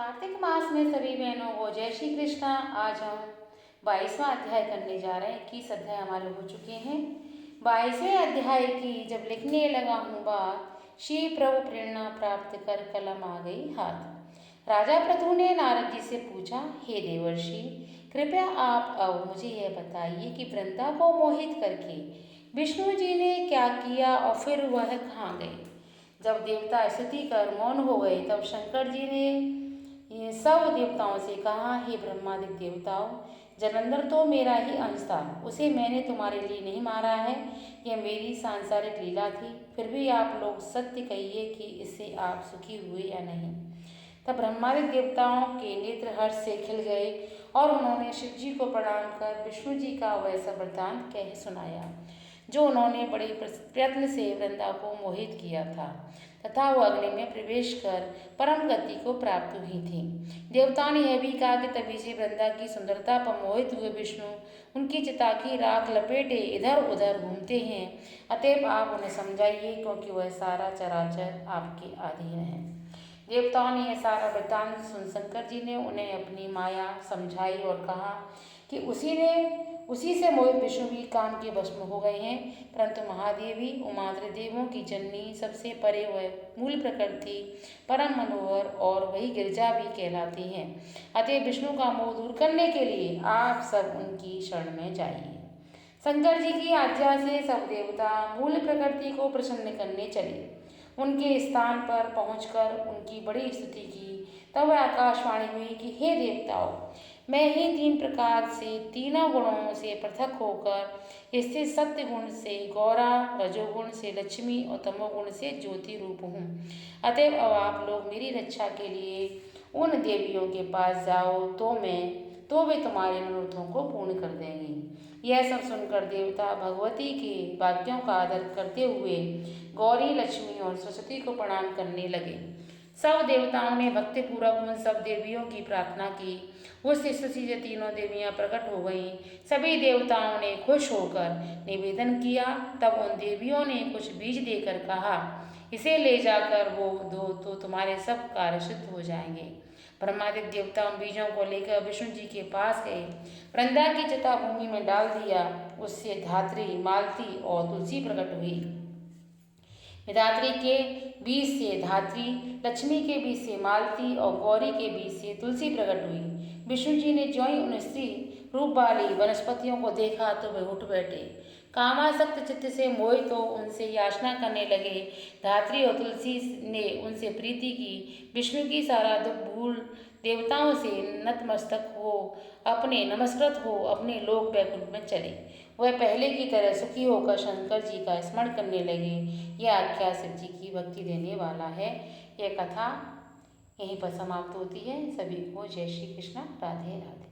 कार्तिक मास में सभी बहनों को जय श्री कृष्णा। आज हम 22वां अध्याय करने जा रहे हैं। 21 अध्याय हमारे हो चुके हैं। 22वें अध्याय की जब लिखने लगा हूँ बात, श्री प्रभु प्रेरणा प्राप्त कर कलम आ गई हाथ। राजा पृथु ने नारद जी से पूछा, हे देवर्षि, कृपया आप अब मुझे यह बताइए कि वृंदा को मोहित करके विष्णु जी ने क्या किया और फिर वह कहाँ गए। जब देवता स्तुति कर मौन हो गए तब शंकर जी ने सब देवताओं से कहा, हे ब्रह्मादि देवताओं, जलंधर तो मेरा ही अंश था, उसे मैंने तुम्हारे लिए नहीं मारा है, यह मेरी सांसारिक लीला थी। फिर भी आप लोग सत्य कहिए कि इससे आप सुखी हुए या नहीं। तब ब्रह्मादि देवताओं के नेत्र हर्ष से खिल गए और उन्होंने शिव जी को प्रणाम कर विष्णु जी का वैसा वृत्तांत कह सुनाया जो उन्होंने बड़े प्रयत्न से वृंदा को मोहित किया था तथा वह अग्नि में प्रवेश कर परम गति को प्राप्त हुई थी। देवताओं ने यह भी कहा कि तभी से वृंदा की सुंदरता पर मोहित हुए विष्णु उनकी चिता की राख लपेटे इधर उधर घूमते हैं। अतएव आप उन्हें समझाइए, क्योंकि वह सारा चराचर आपके अधीन है। देवताओं ने यह सारा वृत्तांत सुन शंकर जी ने उन्हें अपनी माया समझाई और कहा कि उसी से मोहित विष्णु भी काम के वश में हो गए हैं। परंतु महादेवी उमाद्रि देवों की जननी, सबसे परे वह मूल प्रकृति परम मनोहर और वही गिरिजा भी कहलाती हैं। अतः विष्णु का मोह दूर करने के लिए आप सब उनकी शरण में जाइए। शंकर जी की आज्ञा से सब देवता मूल प्रकृति को प्रसन्न करने चले। उनके स्थान पर पहुंचकर उनकी बड़ी स्तुति की। तब आकाशवाणी हुई कि हे देवताओं, मैं ही 3 प्रकार से तीनों गुणों से पृथक होकर स्थित सत्य गुण से गौरा, रजोगुण से लक्ष्मी और तमोगुण से ज्योति रूप हूँ। अतएव अब आप लोग मेरी रक्षा के लिए उन देवियों के पास जाओ तो वे तुम्हारे मनोरथों को पूर्ण कर देंगी। यह सब सुनकर देवता भगवती के वाक्यों का आदर करते हुए गौरी, लक्ष्मी और सरस्वती को प्रणाम करने लगे। सब देवताओं ने भक्तिपूर्वक उन सब देवियों की प्रार्थना की। उस स्थिति से तीनों देवियां प्रकट हो गईं। सभी देवताओं ने खुश होकर निवेदन किया। तब उन देवियों ने कुछ बीज देकर कहा, इसे ले जाकर वो दो तो तुम्हारे सब कार्य सिद्ध हो जाएंगे। ब्रह्मादि देवता उन बीजों को लेकर विष्णु जी के पास गए। वृंदा की चिता भूमि में डाल दिया। उससे धात्री, मालती और तुलसी प्रकट हुई। विधात्री के बीज से धात्री, लक्ष्मी के बीज से मालती और गौरी के बीज से तुलसी प्रकट हुई। विष्णु जी ने ज्यों ही उन स्त्री रूप वाली वनस्पतियों को देखा तो वे उठ बैठे। कामासक्त चित्त से मोहित तो उनसे याचना करने लगे। धात्री और तुलसी ने उनसे प्रीति की। विष्णु की सारा दुख भूल देवताओं से नतमस्तक हो नमस्कृत हो अपने लोक वैकुंठ में चले। वह पहले की तरह सुखी होकर शंकर जी का स्मरण करने लगे। यह आख्या शिव जी की भक्ति देने वाला है। यह कथा यहीं पर समाप्त होती है। सभी को जय श्री कृष्णा। राधे राधे।